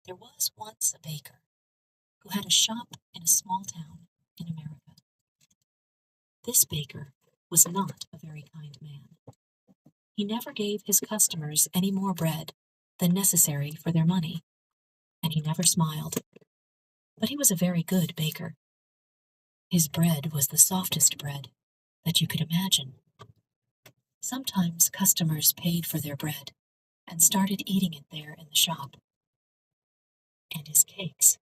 There was once a baker who had a shop in a small town in America. This baker was not a very kind man. He never gave his customers any more bread than necessary for their money, and he never smiled. But he was a very good baker. His bread was the softest bread that you could imagine. Sometimes customers paid for their bread and started eating it there in the shop. And his cakes,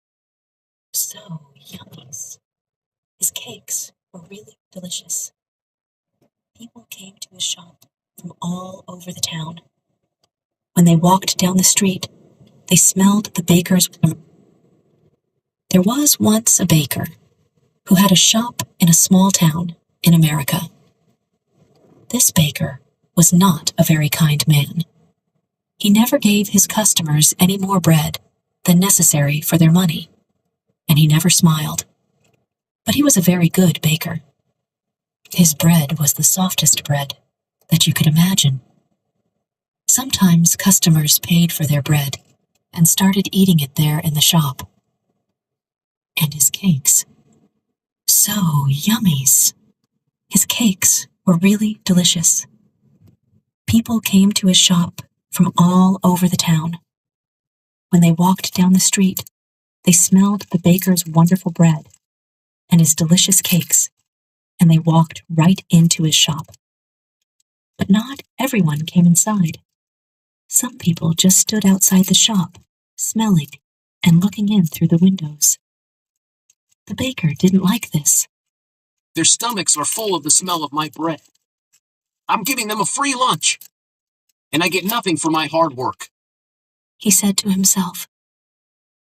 so yummies. His cakes were really delicious. People came to his shop from all over the town. When they walked down the street, they smelled the baker's. There was once a baker who had a shop in a small town in America. This baker was not a very kind man. He never gave his customers any more bread than necessary for their money, and he never smiled. But he was a very good baker. His bread was the softest bread that you could imagine. Sometimes customers paid for their bread and started eating it there in the shop. And his cakes, so yummies. His cakes were really delicious. People came to his shop from all over the town. When they walked down the street, they smelled the baker's wonderful bread and his delicious cakes, and they walked right into his shop. But not everyone came inside. Some people just stood outside the shop, smelling and looking in through the windows. The baker didn't like this. Their stomachs are full of the smell of my bread. I'm giving them a free lunch, and I get nothing for my hard work. He said to himself.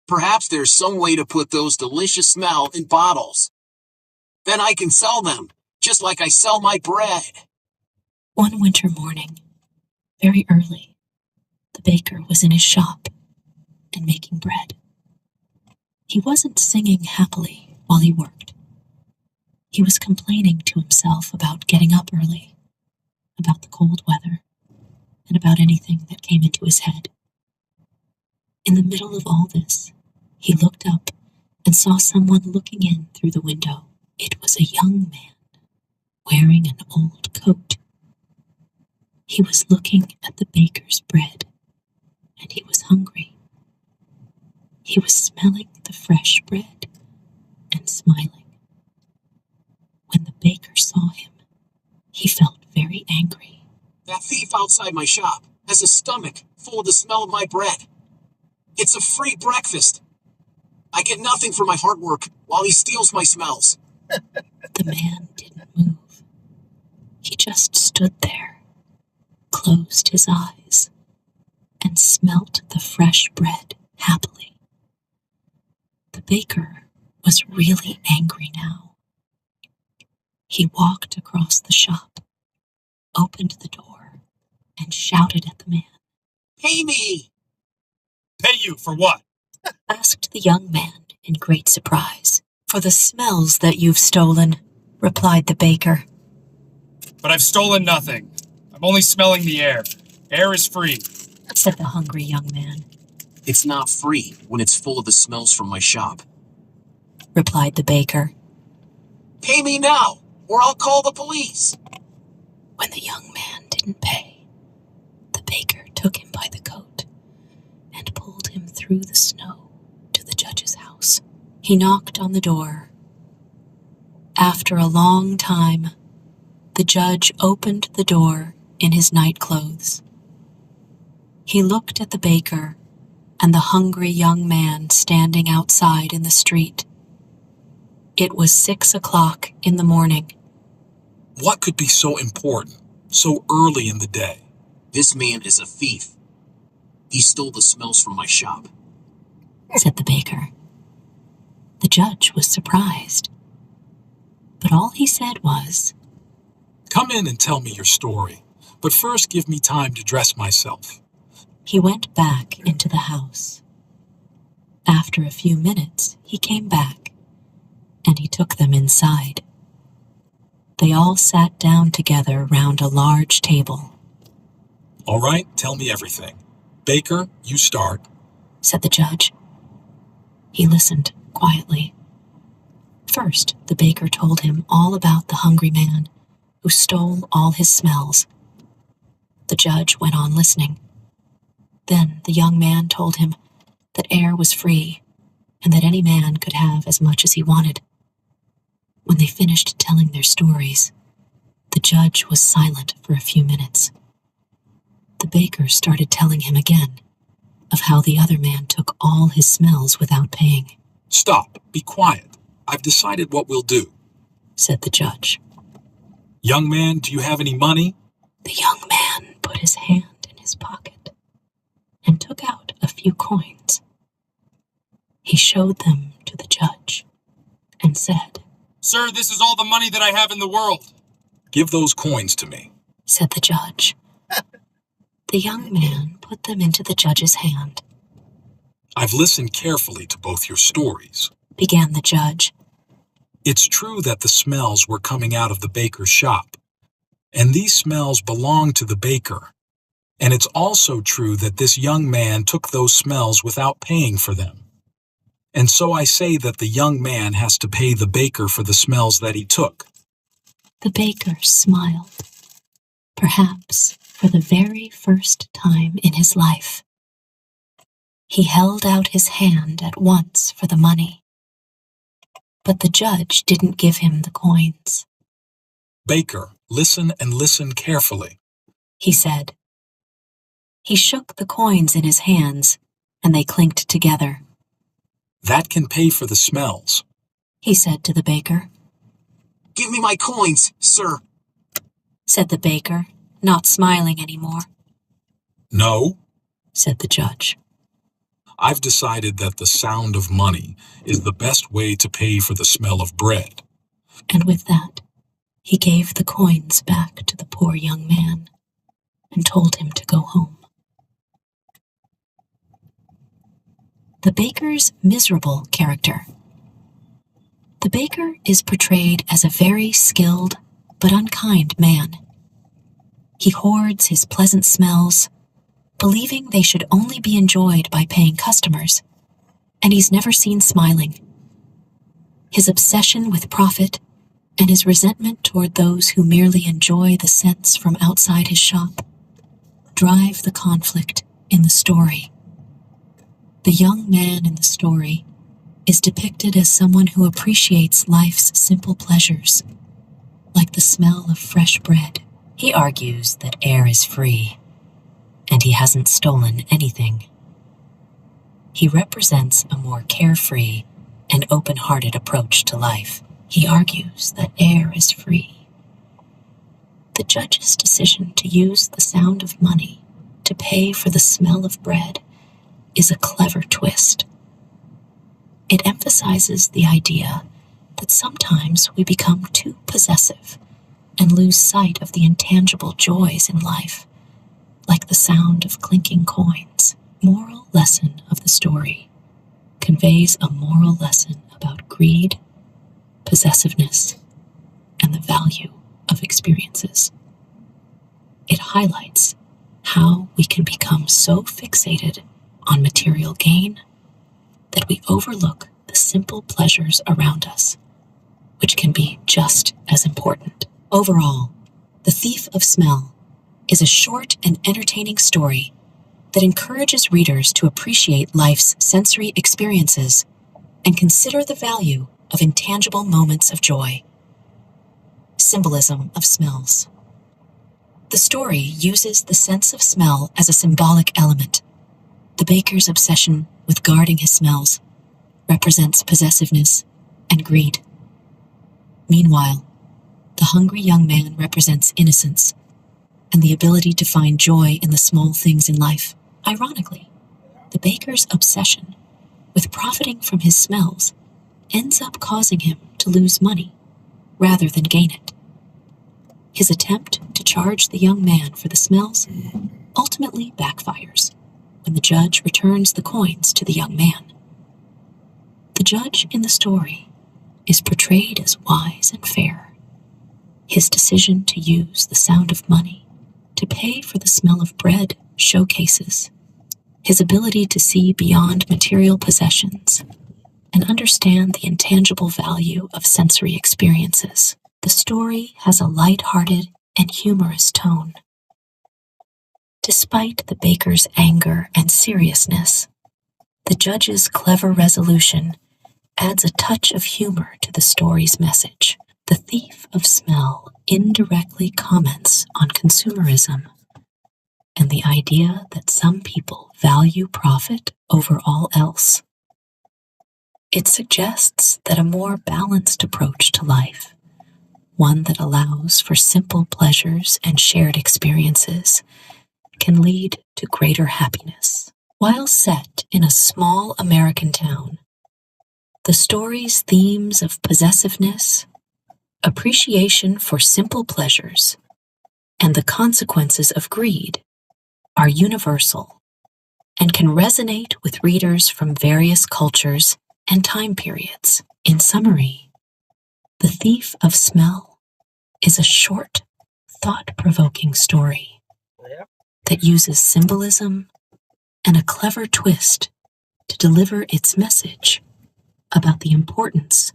Perhaps there's some way to put those delicious smell in bottles. Then I can sell them, just like I sell my bread. One winter morning, very early, the baker was in his shop and making bread. He wasn't singing happily while he worked. He was complaining to himself about getting up early, about the cold weather, and about anything that came into his head. In the middle of all this, he looked up and saw someone looking in through the window. It was a young man, wearing an old coat. He was looking at the baker's bread, and he was hungry. He was smelling the fresh bread and smiling. When the baker saw him, he felt very angry. That thief outside my shop has a stomach full of the smell of my bread. It's a free breakfast. I get nothing for my hard work while he steals my smells. The man didn't move. He just stood there, closed his eyes, and smelt the fresh bread happily. The baker was really angry now. He walked across the shop, opened the door, and shouted at the man. Pay me! Pay you for what? Asked the young man in great surprise. For the smells that you've stolen, replied the baker. But I've stolen nothing. I'm only smelling the air. Air is free, said the hungry young man. It's not free when it's full of the smells from my shop, replied the baker. Pay me now, or I'll call the police. When the young man didn't pay, the baker took him by the coat and pulled him through the snow to the judge's house. He knocked on the door. After a long time, the judge opened the door in his night clothes. He looked at the baker and the hungry young man standing outside in the street. It was 6 o'clock in the morning. What could be so important, so early in the day? This man is a thief. He stole the smells from my shop, said the baker. The judge was surprised, but all he said was, Come in and tell me your story, but first give me time to dress myself. He went back into the house. After a few minutes, he came back, and he took them inside. They all sat down together round a large table. All right, tell me everything. Baker, you start, said the judge. He listened quietly. First, the baker told him all about the hungry man who stole all his smells. The judge went on listening. Then the young man told him that air was free and that any man could have as much as he wanted. When they finished telling their stories, the judge was silent for a few minutes. The baker started telling him again of how the other man took all his smells without paying. Stop. Be quiet. I've decided what we'll do, said the judge. Young man, do you have any money? The young man put his hand in his pocket and took out a few coins. He showed them to the judge and said, Sir, this is all the money that I have in the world. Give those coins to me, said the judge. The young man put them into the judge's hand. I've listened carefully to both your stories, began the judge. It's true that the smells were coming out of the baker's shop, and these smells belong to the baker. And it's also true that this young man took those smells without paying for them. And so I say that the young man has to pay the baker for the smells that he took. The baker smiled, perhaps for the very first time in his life. He held out his hand at once for the money. But the judge didn't give him the coins. Baker, listen and listen carefully, he said. He shook the coins in his hands, and they clinked together. That can pay for the smells, he said to the baker. Give me my coins, sir, said the baker, not smiling anymore. No, said the judge. I've decided that the sound of money is the best way to pay for the smell of bread. And with that, he gave the coins back to the poor young man and told him to go home. The baker's miserable character. The baker is portrayed as a very skilled but unkind man. He hoards his pleasant smells, believing they should only be enjoyed by paying customers, and he's never seen smiling. His obsession with profit and his resentment toward those who merely enjoy the scents from outside his shop drive the conflict in the story. The young man in the story is depicted as someone who appreciates life's simple pleasures, like the smell of fresh bread. He argues that air is free, and he hasn't stolen anything. He represents a more carefree and open-hearted approach to life. He argues that air is free. The judge's decision to use the sound of money to pay for the smell of bread is a clever twist. It emphasizes the idea that sometimes we become too possessive and lose sight of the intangible joys in life, like the sound of clinking coins. Moral lesson of the story conveys a moral lesson about greed, possessiveness, and the value of experiences. It highlights how we can become so fixated on material gain that we overlook the simple pleasures around us, which can be just as important. Overall, The Thief of Smell is a short and entertaining story that encourages readers to appreciate life's sensory experiences and consider the value of intangible moments of joy. Symbolism of smells. The story uses the sense of smell as a symbolic element. The baker's obsession with guarding his smells represents possessiveness and greed. Meanwhile, the hungry young man represents innocence and the ability to find joy in the small things in life. Ironically, the baker's obsession with profiting from his smells ends up causing him to lose money rather than gain it. His attempt to charge the young man for the smells ultimately backfires when the judge returns the coins to the young man. The judge in the story is portrayed as wise and fair. His decision to use the sound of money to pay for the smell of bread showcases his ability to see beyond material possessions and understand the intangible value of sensory experiences. The story has a light-hearted and humorous tone. Despite the baker's anger and seriousness, the judge's clever resolution adds a touch of humor to the story's message. The Thief of Smell indirectly comments on consumerism and the idea that some people value profit over all else. It suggests that a more balanced approach to life, one that allows for simple pleasures and shared experiences, can lead to greater happiness. While set in a small American town, the story's themes of possessiveness, appreciation for simple pleasures, and the consequences of greed are universal and can resonate with readers from various cultures and time periods. In summary, The Thief of Smell is a short, thought-provoking story that uses symbolism and a clever twist to deliver its message about the importance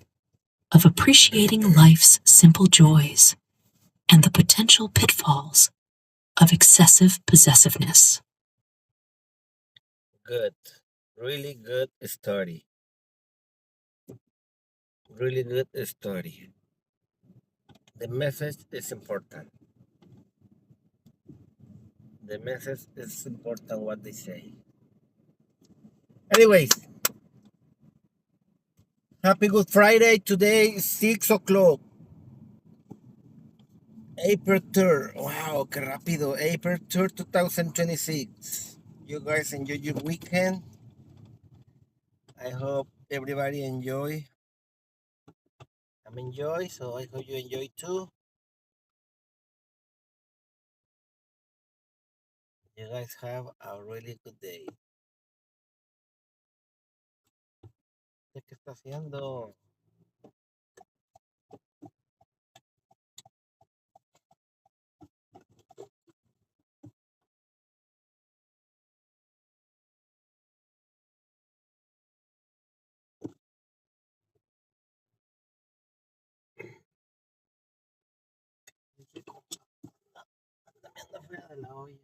of appreciating life's simple joys and the potential pitfalls of excessive possessiveness. Good. Really good story. Really good story. The message is important. The message is important what they say. Anyways, happy Good Friday. Today is 6 o'clock. April 3rd. Wow, qué rápido. April 3rd, 2026. You guys enjoy your weekend. I hope everybody enjoy. I'm enjoy, so I hope you enjoy too. You guys have a really good day. ¿Qué está haciendo? Me anda fuera de la olla.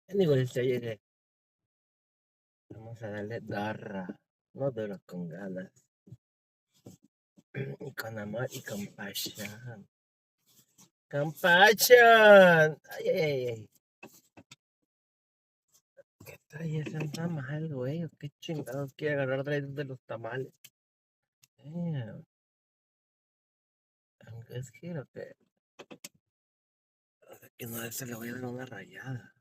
Anyways, ya llegué. Vamos a darle garra. No duro con ganas. Y con amor y compasión. ¡Compasión! ¡Ay, ay, ay! Ay. ¿Qué trae ese tamal, güey? ¿O qué chingados quiere agarrar de los tamales? Damn. ¿Es que o qué? Que no, a ese le voy a dar una rayada.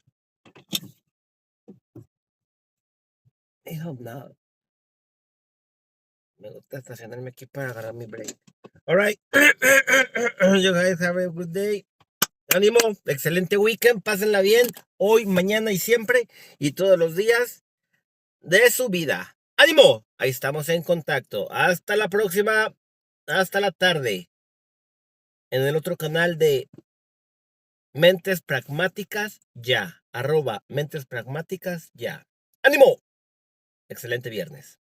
I hope not. Me gusta estacionarme aquí para agarrar mi break. Alright. You guys have a good day. Ánimo. Excelente weekend. Pásenla bien. Hoy, mañana y siempre. Y todos los días de su vida. ¡Ánimo! Ahí estamos en contacto. Hasta la próxima. Hasta la tarde. En el otro canal de Mentes Pragmáticas Ya. @Mentes Pragmáticas Ya. ¡Ánimo! Excelente viernes.